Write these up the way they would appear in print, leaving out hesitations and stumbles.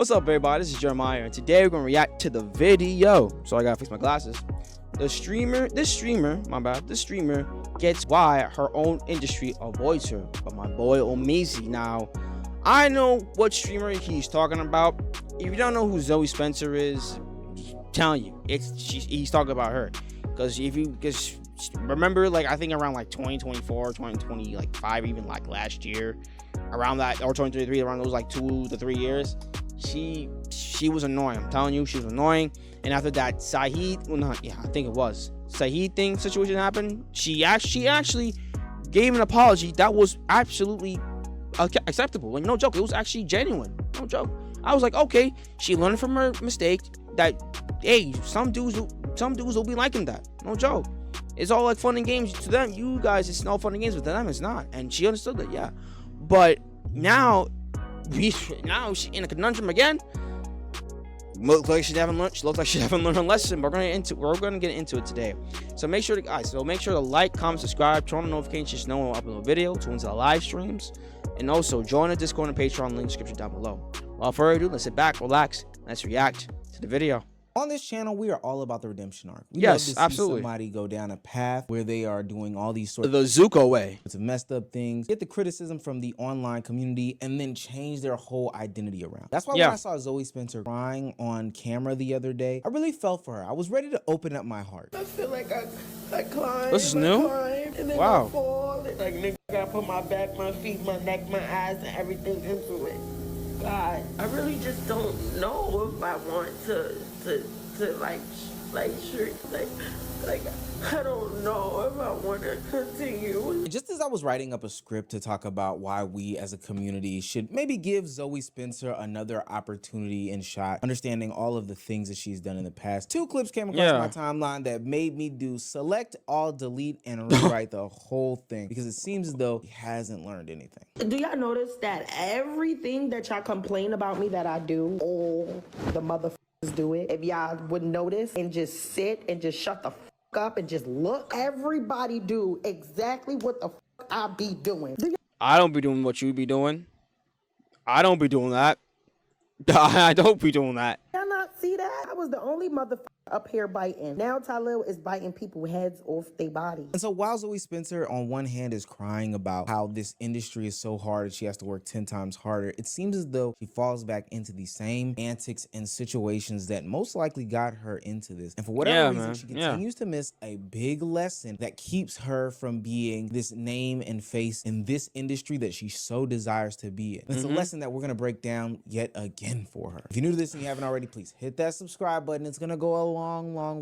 What's up, everybody? This is Jeremiah, and today we're gonna react to the video. So I gotta fix my glasses. This streamer gets why her own industry avoids her. But my boy Omizi, now I know what streamer he's talking about. If you don't know who ZOE Spencer is, I'm telling you, he's talking about her. Because remember, like I think around like 2024, 2025, even like last year, around that, or 2023, around those like 2 to 3 years. She was annoying. I'm telling you, she was annoying. And after that Saeed, I think it was Saeed situation happened, she actually gave an apology that was absolutely acceptable. Like, no joke, it was actually genuine. No joke. I was like, okay, she learned from her mistake. That, hey, some dudes will be liking that. No joke. It's all like fun and games to them. You guys, it's no fun and games, but to them it's not. And she understood that, yeah. But now she's in a conundrum again. Looks like she's having lunch. Looks like she haven't learned a lesson. We're gonna get into it today. So make sure to like, comment, subscribe, turn on notifications, know when I upload a video, tune into the live streams, and also join the Discord and Patreon link in the description down below. Without further ado, let's sit back, relax, and let's react to the video. On this channel, we are all about the redemption arc. We yes, love to absolutely. See somebody go down a path where they are doing all these sorts the Zuko way. It's messed up things, get the criticism from the online community, and then change their whole identity around. That's why when I saw ZOE Spencer crying on camera the other day, I really felt for her. I was ready to open up my heart. I feel like I climb. This is new? And then wow. I fall. And like, nigga, I put my back, my feet, my neck, my eyes, and everything into it. God, I really just don't know if I want to like I don't know if I want to continue. Just as I was writing up a script to talk about why we as a community should maybe give ZOE Spencer another opportunity and shot, understanding all of the things that she's done in the past, 2 clips came across my timeline that made me do select all, delete, and rewrite the whole thing, because it seems as though he hasn't learned anything. Do y'all notice that everything that y'all complain about me that I do, all the motherfuckers do it? If y'all would notice and just sit and just shut the up and just look, everybody do exactly what the I be doing. I don't be doing what you be doing. I don't be doing that. I don't be doing that. Y'all not see that? I was the only motherfucker up here biting. Now Talil is biting people's heads off their body. And so while ZOE Spencer on one hand is crying about how this industry is so hard and she has to work 10 times harder, it seems as though she falls back into the same antics and situations that most likely got her into this. And for whatever reason, she continues to miss a big lesson that keeps her from being this name and face in this industry that she so desires to be in. And it's a lesson that we're going to break down yet again for her. If you're new to this and you haven't already, please hit that subscribe button. It's going to go a long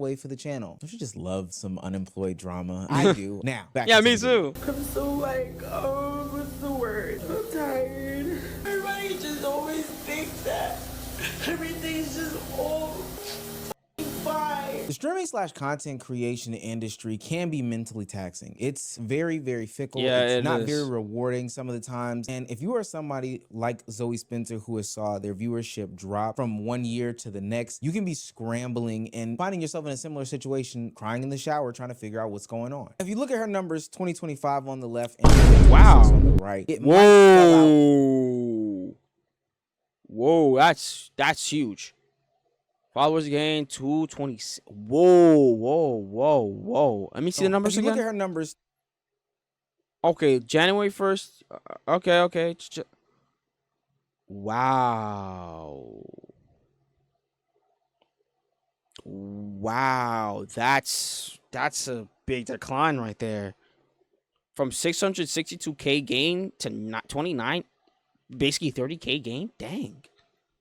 way for the channel. Don't you just love some unemployed drama? I do. Now, back to me too. I'm so like, what's the word? I'm tired. Everybody just always thinks that everything's just all fine. The streaming/content creation industry can be mentally taxing. It's very fickle. It's not very rewarding some of the times. And if you are somebody like ZOE Spencer who has saw their viewership drop from one year to the next, you can be scrambling and finding yourself in a similar situation, crying in the shower, trying to figure out what's going on. If you look at her numbers, 2025 on the left and 2026 on the right, it Whoa, that's huge. Followers gained 220. Whoa. Let me see the numbers again. Look at her numbers. Okay, January 1st. Okay. Wow. That's a big decline right there. From 662K gain to 29, basically 30K gain. Dang.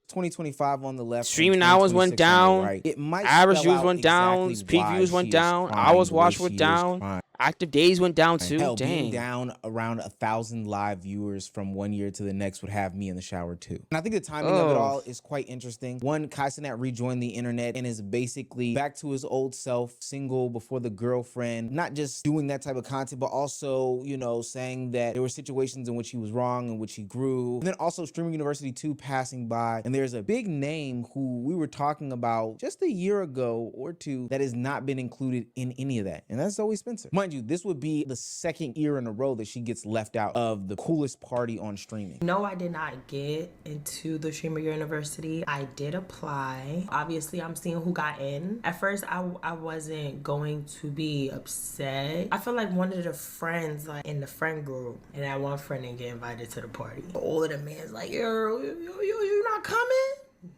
2025 on the left. Streaming hours went down. Right. It might average views went down. Peak views went down. Hours watched went down. Active days went down too. Hell, being down around 1,000 live viewers from one year to the next would have me in the shower too. And I think the timing of it all is quite interesting. One, Kai Cenat rejoined the internet and is basically back to his old self, single before the girlfriend, not just doing that type of content, but also, you know, saying that there were situations in which he was wrong and which he grew. And then also Streaming University 2 passing by. And there's a big name who we were talking about just a year ago or two that has not been included in any of that. And that's ZOE Spencer. Mind mind you, this would be the second year in a row that she gets left out of the coolest party on streaming. No, I did not get into the Streamer University. I did apply. Obviously, I'm seeing who got in. At first, I wasn't going to be upset. I feel like one of the friends like in the friend group, and that one friend didn't get invited to the party. All of the men's like, yo, you not coming?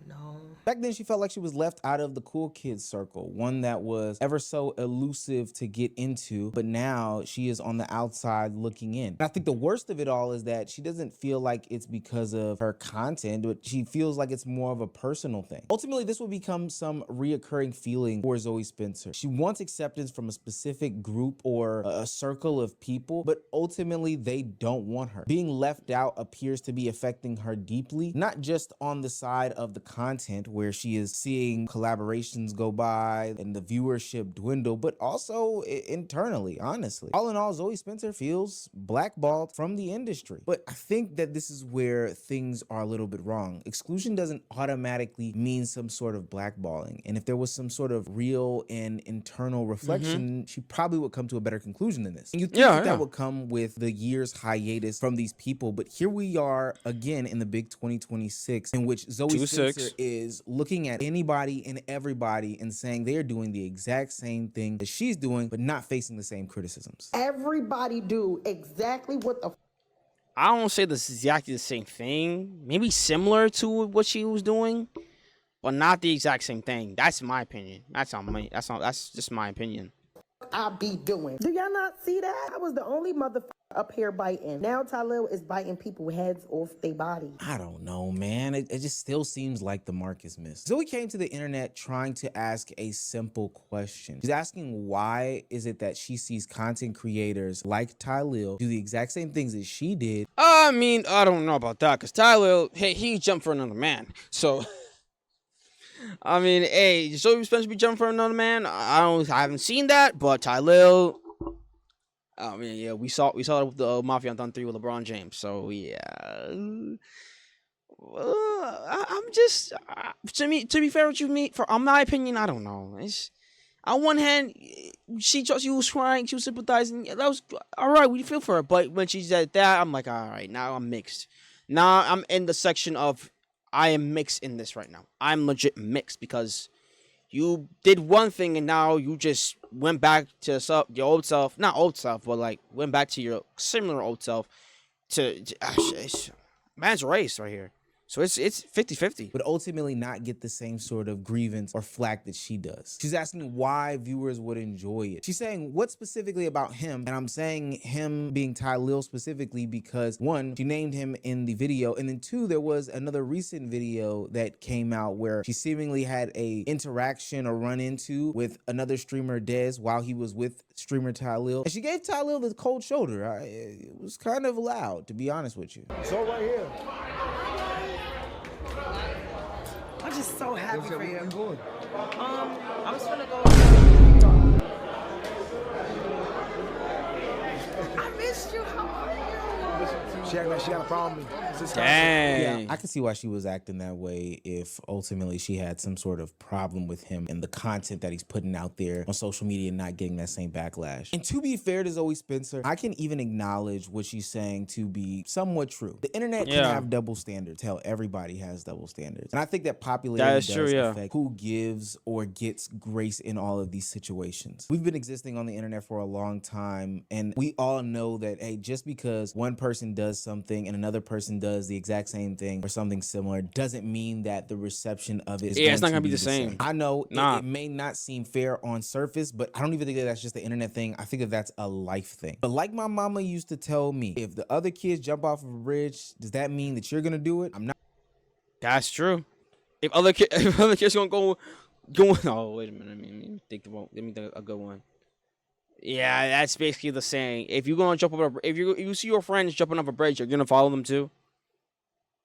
No. Back then, she felt like she was left out of the cool kids circle, one that was ever so elusive to get into, but now she is on the outside looking in. And I think the worst of it all is that she doesn't feel like it's because of her content, but she feels like it's more of a personal thing. Ultimately, this will become some reoccurring feeling for Zoe Spencer. She wants acceptance from a specific group or a circle of people, but ultimately they don't want her. Being left out appears to be affecting her deeply, not just on the side of the content where she is seeing collaborations go by and the viewership dwindle, but also internally, honestly. All in all, Zoe Spencer feels blackballed from the industry. But I think that this is where things are a little bit wrong. Exclusion doesn't automatically mean some sort of blackballing. And if there was some sort of real and internal reflection, she probably would come to a better conclusion than this. And you think that would come with the year's hiatus from these people, but here we are again in the big 2026 in which Zoe Spencer is looking at anybody and everybody and saying they're doing the exact same thing that she's doing, but not facing the same criticisms. Everybody do exactly what the I don't say this is exactly the same thing. Maybe similar to what she was doing, but not the exact same thing. That's my opinion. That's just my opinion. I be doing. Do y'all not see that? I was the only motherfucker up here biting. Now Talil is biting people's heads off their body. I don't know, man. It just still seems like the mark is missed. Zoe came to the internet trying to ask a simple question. She's asking why is it that she sees content creators like Talil do the exact same things that she did. I mean, I don't know about that, because Tyler, hey, he jumped for another man. So I mean, hey, Zoe Spencer be jumping for another man. I haven't seen that, but Tyler, I mean, yeah, we saw it with the Mafia on 3 with LeBron James. So yeah, I'm just to be fair with you, on my opinion, I don't know. It's, on one hand, she was crying, she was sympathizing. That was all right. We feel for her, but when she said that, I'm like, all right, now I'm mixed. Now I'm in the section of I am mixed in this right now. I'm legit mixed because you did one thing and now you just went back to your old self. Not old self, but like went back to your similar old self. Man's race right here. So it's 50-50. But ultimately not get the same sort of grievance or flack that she does. She's asking why viewers would enjoy it. She's saying what specifically about him, and I'm saying him being Tylil specifically because one, she named him in the video, and then two, there was another recent video that came out where she seemingly had a interaction or run into with another streamer, Dez, while he was with streamer Tylil. And she gave Tylil the cold shoulder. It was kind of loud, to be honest with you. So right here. I'm just so happy for you. Where you going? I was gonna go. I missed you. How are you? She acting like she had a problem with me. Dang. Yeah, I can see why she was acting that way if ultimately she had some sort of problem with him and the content that he's putting out there on social media and not getting that same backlash. And to be fair to Zoe Spencer, I can even acknowledge what she's saying to be somewhat true. The internet can have double standards. Hell, everybody has double standards. And I think that popularity does affect who gives or gets grace in all of these situations. We've been existing on the internet for a long time, and we all know that, hey, just because one person does something and another person does the exact same thing or something similar doesn't mean that the reception of it is it's not gonna be the same. I know it may not seem fair on surface, but I don't even think that that's just the internet thing. I think that that's a life thing. But like my mama used to tell me, if the other kids jump off of a bridge, does that mean that you're gonna do it? I'm not. That's true. If other kids gonna go, oh wait a minute, let me think a good one. Yeah, that's basically the saying. If you're gonna jump over, if you see your friends jumping off a bridge, you're gonna follow them too.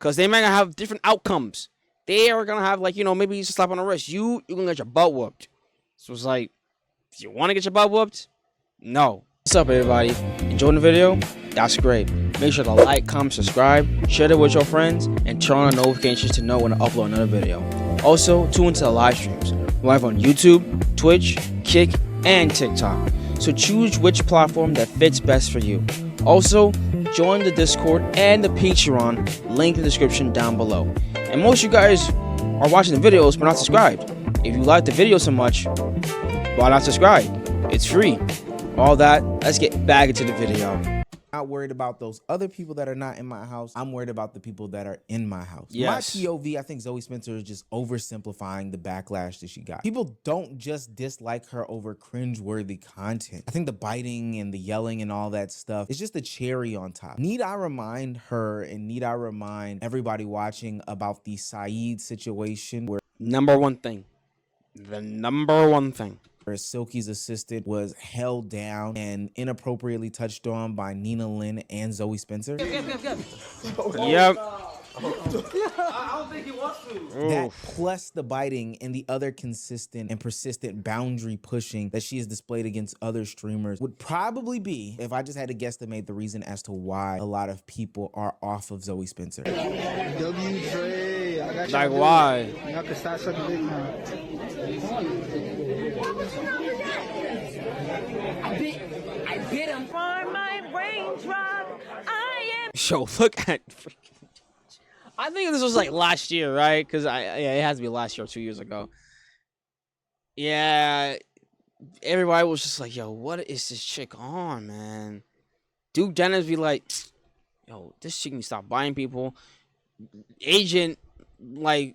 Cause they might have different outcomes. They are gonna have maybe it's a slap on the wrist. You're gonna get your butt whooped. So it's like, if you want to get your butt whooped, no. What's up, everybody? Enjoying the video? That's great. Make sure to like, comment, subscribe, share it with your friends, and turn on the notifications to know when I upload another video. Also, tune into the live streams. We're live on YouTube, Twitch, Kick, and TikTok. so choose which platform that fits best for you. Also, join the Discord and the Patreon, link in the description down below. And most of you guys are watching the videos but not subscribed. If you like the video so much, why not subscribe? It's free. All that, let's get back into the video. Not worried about those other people that are not in my house. I'm worried about the people that are in my house. Yes. My POV, I think Zoe Spencer is just oversimplifying the backlash that she got. People don't just dislike her over cringeworthy content. I think the biting and the yelling and all that stuff is just the cherry on top. Need I remind her and need I remind everybody watching about the Saeed situation where Number one thing. The number one thing. where Silky's assistant was held down and inappropriately touched on by Nina Lynn and Zoe Spencer? Yep. I don't think he wants to. That plus the biting and the other consistent and persistent boundary pushing that she has displayed against other streamers would probably be, if I just had to guesstimate, the reason as to why a lot of people are off of Zoe Spencer. Dre, I got Like, why? Y'all can start sucking dick now. I get him for my raindrop. I am. Yo, look at. I think this was like last year, right? Because it has to be last year or 2 years ago. Yeah, everybody was just like, "Yo, what is this chick on, man?" Duke Dennis be like, "Yo, this chick need to stop buying people." Agent, like,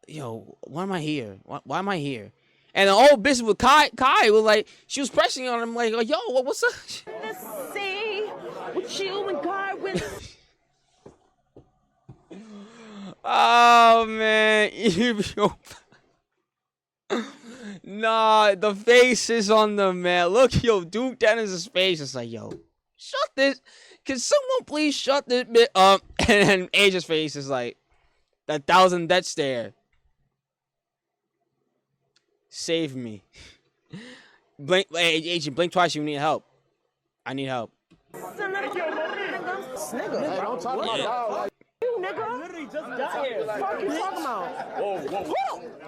"Yo, why am I here? Why am I here?" And the old bitch with Kai was like, she was pressing on him like, "Yo, what's up?" Let's see what you and God with. Oh man, nah, the face is on the man. Look, yo, Duke Dennis's face is like, "Yo, shut this. Can someone please shut this bit up?" And then Asia's face is like, "The 1,000 death stare. Save me." Blink, hey, Agent, blink twice. You need help. I need help. Nigga, Don't talk about dog. you nigga. Literally just got here. What the fuck you talking about?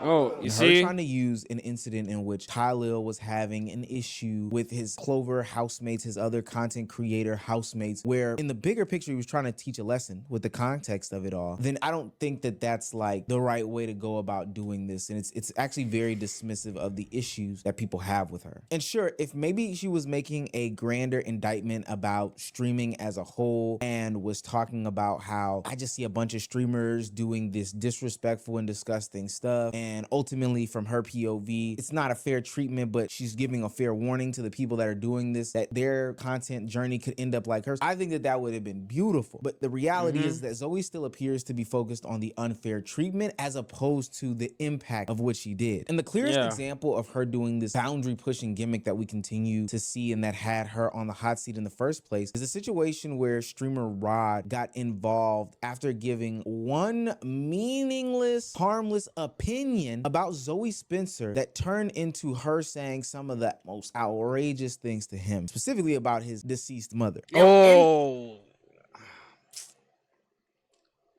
Oh, you Her see? trying to use an incident in which Khalil was having an issue with his Clover housemates, his other content creator housemates, where in the bigger picture he was trying to teach a lesson with the context of it all. Then I don't think that that's like the right way to go about doing this, and it's actually very dismissive of the issues that people have with her. And sure, if maybe she was making a grander indictment about streaming as a whole and was talking about how I just see a bunch of streamers doing this disrespectful and disgusting stuff, and ultimately from her POV it's not a fair treatment, but she's giving a fair warning to the people that are doing this that their content journey could end up like hers, I think that that would have been beautiful. But the reality is that Zoe still appears to be focused on the unfair treatment as opposed to the impact of what she did. And the clearest example of her doing this boundary pushing gimmick that we continue to see and that had her on the hot seat in the first place is a situation where streamer Rod got involved after giving one meaningless, harmless opinion about Zoe Spencer that turned into her saying some of the most outrageous things to him, specifically about his deceased mother. Oh.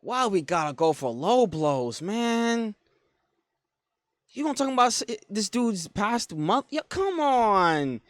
Why we gotta go for low blows, man? You gonna talk about this dude's past month? Yeah, come on.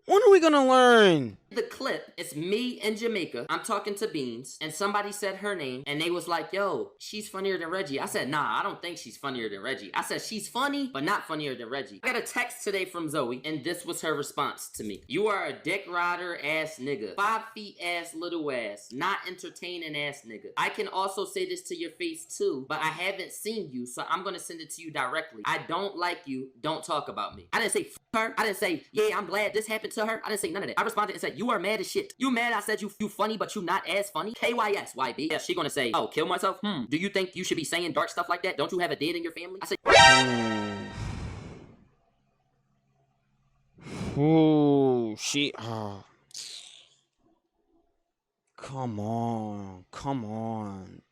When are we gonna learn? The clip, it's me in Jamaica. I'm talking to Beans, and somebody said her name, and they was like, "Yo, she's funnier than Reggie." I said, "Nah, I don't think she's funnier than Reggie." I said, "She's funny, but not funnier than Reggie." I got a text today from Zoe, and this was her response to me. "You are a dick rider ass nigga. 5 feet ass little ass. Not entertaining ass nigga. I can also say this to your face too, but I haven't seen you, so I'm gonna send it to you directly. I don't like you. Don't talk about me." I didn't say f her. I didn't say, "Yeah, I'm glad this happened to her." I didn't say none of that. I responded and said, "You are mad as shit. You mad I said you funny, but you not as funny? KYS, YB." Yeah, she gonna say, "Oh, kill myself? Do you think you should be saying dark stuff like that? Don't you have a dead in your family?" I said, Ooh, she. Oh. Come on. Come on.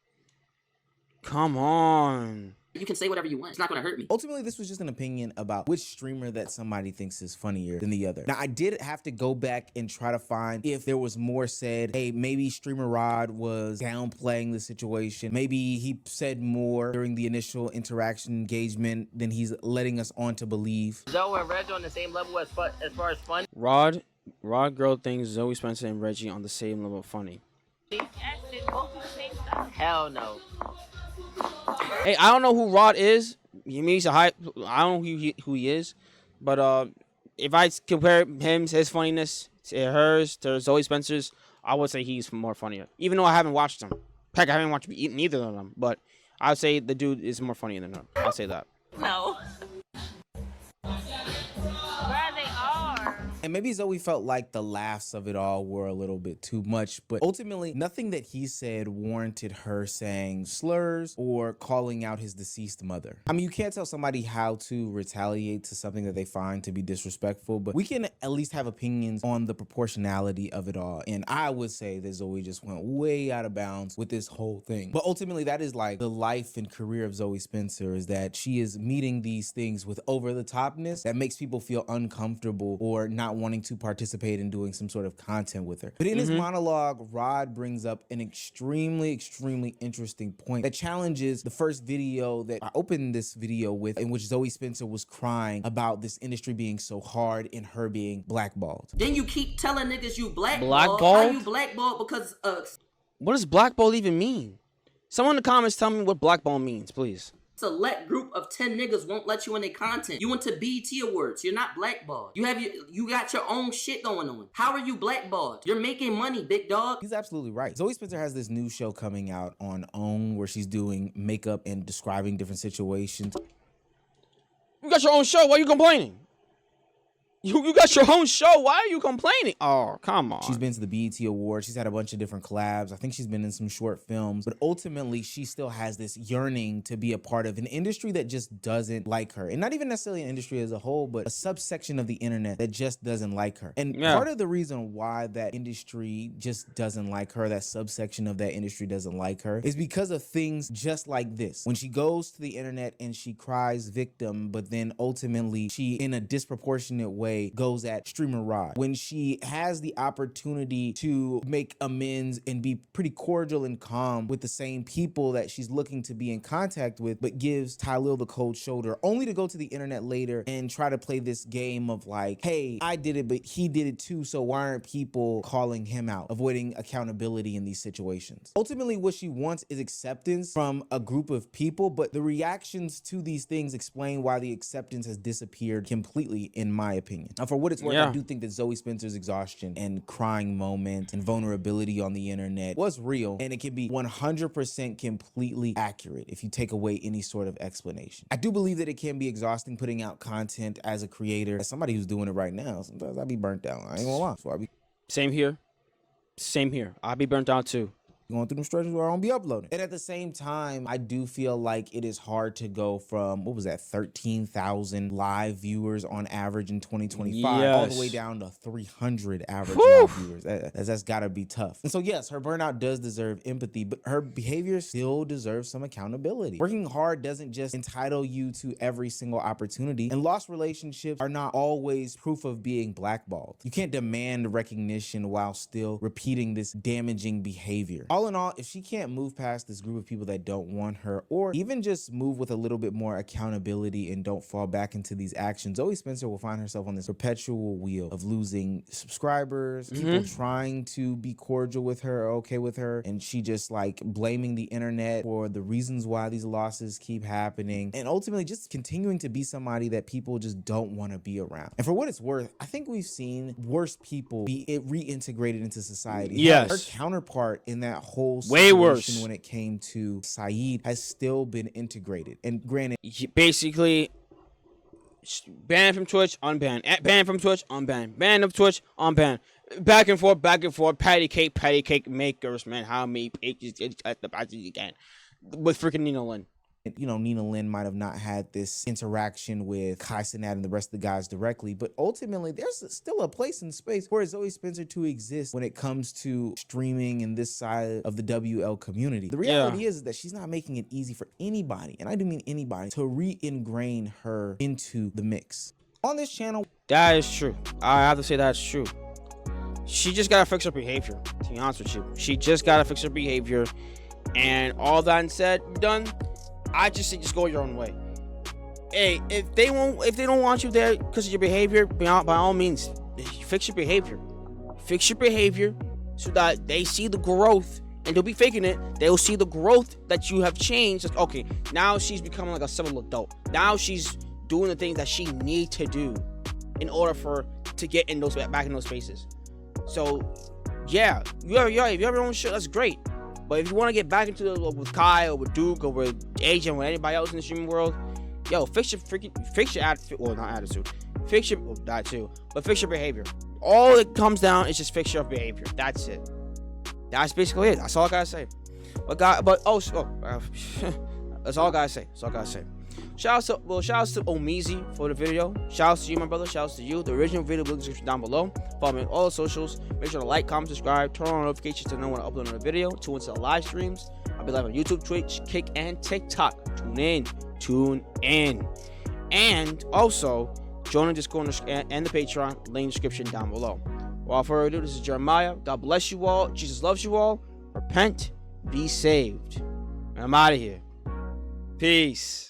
Come on. You can say whatever you want. It's not gonna hurt me. Ultimately, this was just an opinion about which streamer that somebody thinks is funnier than the other. Now, I did have to go back and try to find if there was more said, hey, maybe streamer Rod was downplaying the situation. Maybe he said more during the initial interaction engagement than he's letting us on to believe. Zoe and Reg on the same level as far as fun. Rod girl thinks Zoe Spencer and Reggie on the same level of funny. Hell no. Hey, I don't know who Rod is. He means a high. I don't know who he is, but if I compare his funniness to hers to Zoe Spencer's, I would say he's more funnier. Even though I haven't watched them. Heck, I haven't watched neither of them, but I would say the dude is more funny than her. I'll say that. No. Where they are. And maybe Zoe felt like the laughs of it all were a little bit too much, but ultimately nothing that he said warranted her saying slurs or calling out his deceased mother. I mean, you can't tell somebody how to retaliate to something that they find to be disrespectful, but we can at least have opinions on the proportionality of it all. And I would say that Zoe just went way out of bounds with this whole thing. But ultimately, that is like the life and career of Zoe Spencer, is that she is meeting these things with over-the-topness that makes people feel uncomfortable or not wanting to participate in doing some sort of content with her. But in his monologue, Rod brings up an extremely interesting point that challenges the first video that I opened this video with, in which Zoe Spencer was crying about this industry being so hard and her being blackballed. Then you keep telling niggas you blackballed. Blackballed? How you blackballed? Because What does blackball even mean? Someone in the comments tell me what blackball means, please. select group of 10 niggas won't let you in their content. You went to BET Awards. You're not blackballed. You got your own shit going on. How are you blackballed? You're making money, big dog. He's absolutely right. Zoe Spencer has this new show coming out on OWN where she's doing makeup and describing different situations. You got your own show. Why are you complaining? You got your own show. Why are you complaining? Oh, come on. She's been to the BET Awards. She's had a bunch of different collabs. I think she's been in some short films. But ultimately, she still has this yearning to be a part of an industry that just doesn't like her. And not even necessarily an industry as a whole, but a subsection of the internet that just doesn't like her. And part of the reason why that industry just doesn't like her, that subsection of that industry doesn't like her, is because of things just like this. When she goes to the internet and she cries victim, but then ultimately she, in a disproportionate way, goes at streamer Rod. When she has the opportunity to make amends and be pretty cordial and calm with the same people that she's looking to be in contact with, but gives Tylil the cold shoulder, only to go to the internet later and try to play this game of like, hey, I did it, but he did it too, so why aren't people calling him out, avoiding accountability in these situations? Ultimately, what she wants is acceptance from a group of people, but the reactions to these things explain why the acceptance has disappeared completely, in my opinion. Now, for what it's worth, I do think that Zoe Spencer's exhaustion and crying moment and vulnerability on the internet was real, and it can be 100% completely accurate if you take away any sort of explanation. I do believe that it can be exhausting putting out content as a creator. As somebody who's doing it right now, sometimes I be burnt out. I ain't gonna lie. So Same here. Same here. I'll be burnt out too. Going through them stretches where I won't be uploading. And at the same time, I do feel like it is hard to go from, what was that, 13,000 live viewers on average in 2025, all the way down to 300 average live viewers. That's gotta be tough. And so yes, her burnout does deserve empathy, but her behavior still deserves some accountability. Working hard doesn't just entitle you to every single opportunity, and lost relationships are not always proof of being blackballed. You can't demand recognition while still repeating this damaging behavior. All in all, if she can't move past this group of people that don't want her, or even just move with a little bit more accountability and don't fall back into these actions, Zoe Spencer will find herself on this perpetual wheel of losing subscribers, people trying to be cordial with her or okay with her, and she just like blaming the internet for the reasons why these losses keep happening, and ultimately just continuing to be somebody that people just don't want to be around. And for what it's worth, I think we've seen worse people be reintegrated into society. Yes. Her counterpart in that whole way worse when it came to Saeed has still been integrated. And granted, basically banned from Twitch, unbanned, banned from Twitch, unbanned, banned from Twitch, unbanned, back and forth, patty cake makers, man. How many pages at the patches you can with freaking Nino Lynn. You know, Nina Lynn might have not had this interaction with Kai Cenat and the rest of the guys directly, but ultimately there's still a place and space for Zoe Spencer to exist when it comes to streaming and this side of the WL community. The reality is that she's not making it easy for anybody, and I do mean anybody, to re-ingrain her into the mix. On this channel, that is true. I have to say that's true. She just gotta fix her behavior, to be honest with you. She just gotta fix her behavior, and all that said, done, I just say just go your own way. Hey, if they don't want you there because of your behavior, by all means, fix your behavior. Fix your behavior so that they see the growth, and they'll be faking it. They'll see the growth that you have changed. Like, okay, now she's becoming like a civil adult. Now she's doing the things that she needs to do in order for to get in those back in those spaces. So, yeah, if you have your own shit, that's great. But if you want to get back into the with Kai or with Duke or with AJ or with anybody else in the streaming world, yo, fix your attitude. Well, not attitude. Fix your that too, but fix your behavior. All it comes down is just fix your behavior. That's it. That's basically it. That's all I gotta say. That's all I gotta say. That's all I gotta say. Shout out to Omizi for the video. Shout out to you, my brother. Shout out to you. The original video will be in the description down below. Follow me on all the socials. Make sure to like, comment, subscribe, turn on notifications to know when I upload another video. Tune into the live streams. I'll be live on YouTube, Twitch, Kick, and TikTok. Tune in. And also, join the Discord and the Patreon. Link in the description down below. Without further ado, this is Jeremiah. God bless you all. Jesus loves you all. Repent, be saved. And I'm out of here. Peace.